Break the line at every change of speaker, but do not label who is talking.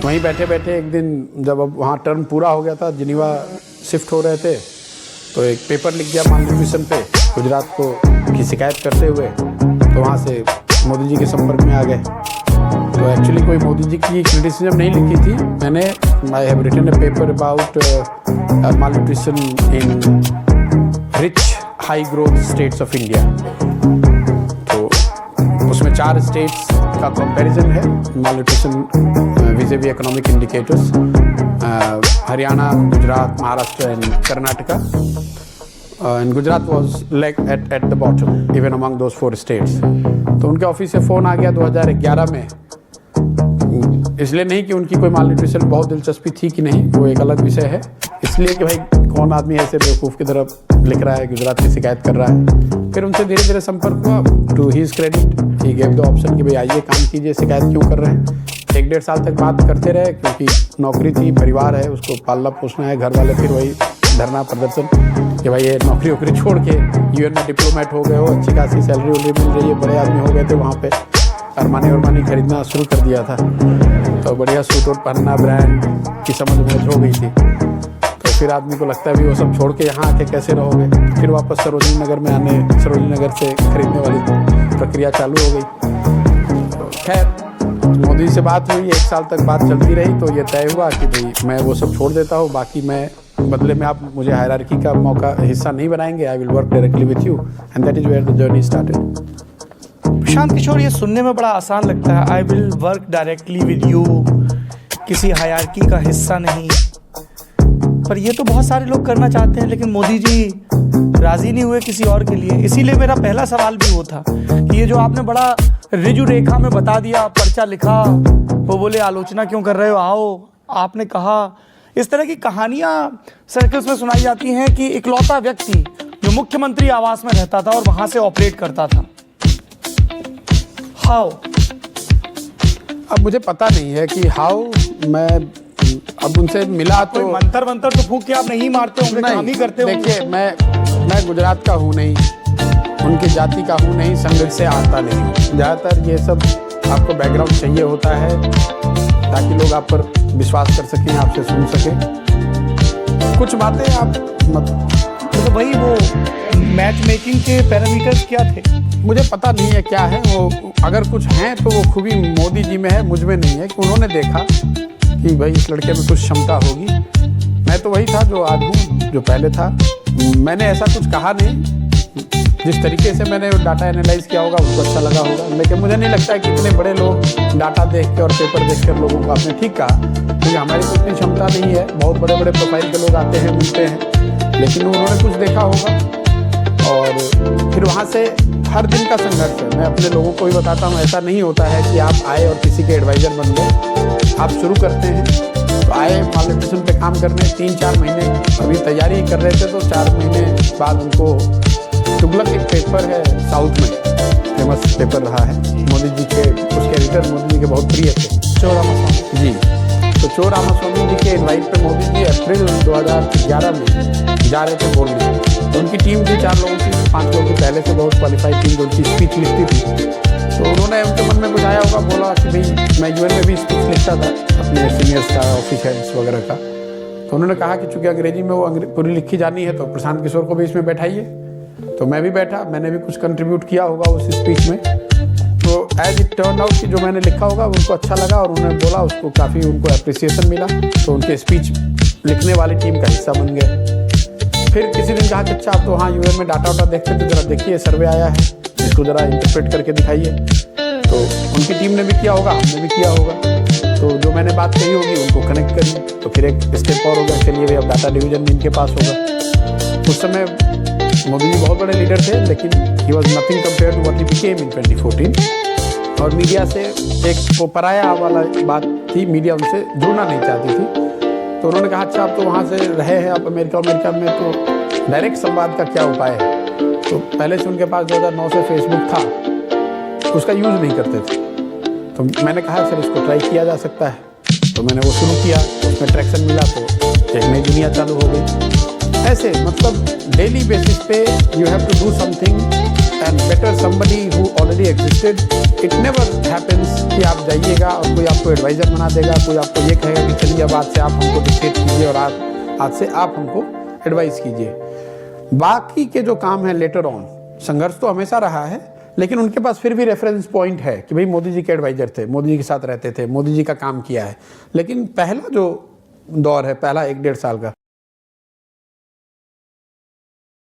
वहीं बैठे बैठे एक दिन जब अब वहाँ टर्म पूरा हो गया था, जिनीवा शिफ्ट हो रहे थे, तो एक पेपर लिख दिया मालन्यूट्रिशन पे गुजरात को की शिकायत करते हुए। तो वहाँ से मोदी जी के संपर्क में आ गए। तो एक्चुअली कोई मोदी जी की क्रिटिसिज्म नहीं लिखी थी मैंने। I have written a paper about malnutrition in rich high growth states of India. तो उसमें 4 स्टेट्स का कंपैरिजन है malnutrition viz economic indicators, Haryana, Gujarat, Maharashtra and Karnataka. And Gujarat was like at the bottom even among those 4 states. तो उनके office से phone आ गया 2011 में, इसलिए नहीं कि उनकी कोई मालन्यूट्रिशन बहुत दिलचस्पी थी कि नहीं, वो एक अलग विषय है, इसलिए कि भाई कौन आदमी ऐसे बेवकूफ़ की तरफ लिख रहा है, गुजरात की शिकायत कर रहा है। फिर उनसे धीरे धीरे संपर्क हुआ। To his credit he gave the option कि भाई आइए काम कीजिए, शिकायत क्यों कर रहे हैं। 1-1.5 साल तक बात करते रहे, क्योंकि नौकरी थी, परिवार है, उसको पालना पोसना है, घर वाले फिर वही धरना प्रदर्शन कि भाई ये नौकरी वोकरी छोड़ के यूएन में डिप्लोमेट हो गए हो, अच्छी खासी सैलरी वैलरी मिल रही है, बड़े आदमी हो गए थे वहाँ पे, अरमानी खरीदना शुरू कर दिया था। तो बढ़िया सूट वूट पहनना, ब्रांड की समझ हो गई थी। तो फिर आदमी को लगता है भी वो सब छोड़ के यहाँ आके कैसे रहोगे। फिर वापस सरोजनी नगर में आने, सरोजनी नगर से खरीदने वाली प्रक्रिया चालू हो गई। तो खैर मोदी से बात हुई, 1 साल तक बात चलती रही। तो ये तय हुआ कि भाई मैं वो सब छोड़ देता हूँ, बाकी मैं बदले में आप मुझे हायरार्की का मौका हिस्सा नहीं बनाएंगे। I will work directly with you and that is where the journey started.
Prashant Kishor, ये सुनने में बड़ा आसान लगता है, I will work directly with you, किसी हायरार्की का हिस्सा नहीं। पर ये तो बहुत सारे लोग करना चाहते हैं, लेकिन मोदी जी राजी नहीं हुए किसी और के लिए। इसीलिए मेरा पहला सवाल भी वो था कि ये जो आपने बड़ा ऋजु रेखा में बता दिया, पर्चा लिखा, वो बोले आलोचना क्यों कर रहे हो, आओ, आपने कहा। इस तरह की कहानियां सर्कल्स में सुनाई जाती हैं कि इकलौता व्यक्ति जो मुख्यमंत्री आवास में रहता था और वहां से ऑपरेट करता था। हाउ?
अब मुझे पता नहीं है कि हाउ। मैं अब उनसे मिला तो
मंतर तो फूंक के आप नहीं मारते होंगे, काम ही करते होंगे।
देखिए, मैं गुजरात का हूँ नहीं, उनकी जाति का हूँ नहीं, संगठन से आता नहीं हूँ। ज़्यादातर ये सब आपको बैकग्राउंड चाहिए होता है ताकि लोग आप पर विश्वास कर सकें, आपसे सुन सकें कुछ बातें आप
तो भाई वो मैच मेकिंग के पैरामीटर्स क्या थे?
मुझे पता नहीं है क्या है वो। अगर कुछ हैं तो वो खूबी मोदी जी में है, मुझ में नहीं है। कि उन्होंने देखा कि भाई इस लड़के में कुछ क्षमता होगी। मैं तो वही था जो आज हूँ, जो पहले था। मैंने ऐसा कुछ कहा नहीं, जिस तरीके से मैंने डाटा एनालाइज किया होगा उसको अच्छा लगा होगा। लेकिन मुझे नहीं लगता है कि इतने बड़े लोग डाटा देख के और पेपर देख कर लोगों को आपने ठीक कहा, क्योंकि हमारी तो इतनी क्षमता नहीं है। बहुत बड़े बड़े प्रोफाइल के लोग आते हैं, मिलते हैं, लेकिन उन्होंने कुछ देखा होगा। और फिर वहाँ से हर दिन का संघर्ष है। मैं अपने लोगों को भी बताता हूँ, ऐसा नहीं होता है कि आप आए और किसी के एडवाइज़र बन गए। आप शुरू करते हैं तो आए मालन्यूट्रिशन पे काम करने, 3-4 महीने अभी तैयारी कर रहे थे, तो 4 महीने बाद उनको तुगलक एक पेपर है साउथ में, फेमस पेपर रहा है मोदी जी के, उसके एडिटर मोदी जी के बहुत प्रिय थे, चो रामास्वामी जी। तो चो रामास्वामी जी के इन्वाइट पे मोदी जी अप्रैल 2011 में जा रहे थे बोर्ड। तो उनकी टीम थी 4 लोगों की, 5 लोगों की पहले से बहुत क्वालिफाइड टीम, जो उनकी स्पीच लिखती थी। तो उन्होंने उनके मन में कुछ आया होगा, बोला कि भाई मैं यूएन में भी स्पीच लिखता था अपने सीनियर्स का, ऑफिस हेड्स वगैरह का। तो उन्होंने कहा कि चूंकि अंग्रेजी में वो पूरी लिखी जानी है, तो प्रशांत किशोर को भी इसमें बैठाइए। तो मैं भी बैठा, मैंने भी कुछ कंट्रीब्यूट किया होगा उस स्पीच में। तो एज इट टर्न आउट कि जो मैंने लिखा होगा उनको अच्छा लगा और उन्होंने बोला, उसको काफ़ी उनको अप्रिसिएशन मिला। तो उनके स्पीच लिखने वाली टीम का हिस्सा बन गए। फिर किसी दिन कहा कि अच्छा आप तो हाँ यूएन में डाटा वाटा देखते थे, ज़रा देखिए सर्वे आया है, इसको ज़रा इंटरप्रेट करके दिखाइए। तो उनकी टीम ने भी किया होगा, हमने भी किया होगा। तो जो मैंने बात कही होगी उनको कनेक्ट करी। तो फिर एक स्टेप और होगा, चलिए भाई अब डाटा डिवीजन इनके पास होगा। उस समय मोदी जी बहुत बड़े लीडर थे, लेकिन he was nothing compare to what he became in 2014। और मीडिया से एक वो पराया वाला बात थी, मीडिया उनसे जुड़ना नहीं चाहती थी। तो उन्होंने कहा अच्छा आप तो वहाँ से रहे हैं, आप अमेरिका में, तो डायरेक्ट संवाद का क्या उपाय है। तो पहले से उनके पास 2009 से फेसबुक था, उसका यूज़ नहीं करते थे। तो मैंने कहा सर इसको ट्राई किया जा सकता है। तो मैंने वो शुरू किया, उसमें ट्रैक्शन मिला, तो एक नई दुनिया चालू हो गई। ऐसे मतलब डेली बेसिस पे you have to do something and better somebody who already existed. It never happens कि आप जाइएगा और कोई आपको एडवाइज़र बना देगा, कोई आपको ये कहेगा कि चलिए अब आज से आप हमको डिक्टेट कीजिए और आज से आप हमको एडवाइस कीजिए। बाकी के जो काम है लेटर ऑन, संघर्ष तो हमेशा रहा है, लेकिन उनके पास फिर भी रेफरेंस पॉइंट है कि भाई मोदी जी के एडवाइज़र थे, मोदी जी के साथ रहते थे, मोदी जी का काम किया है। लेकिन पहला जो दौर है, पहला 1-1.5 साल का,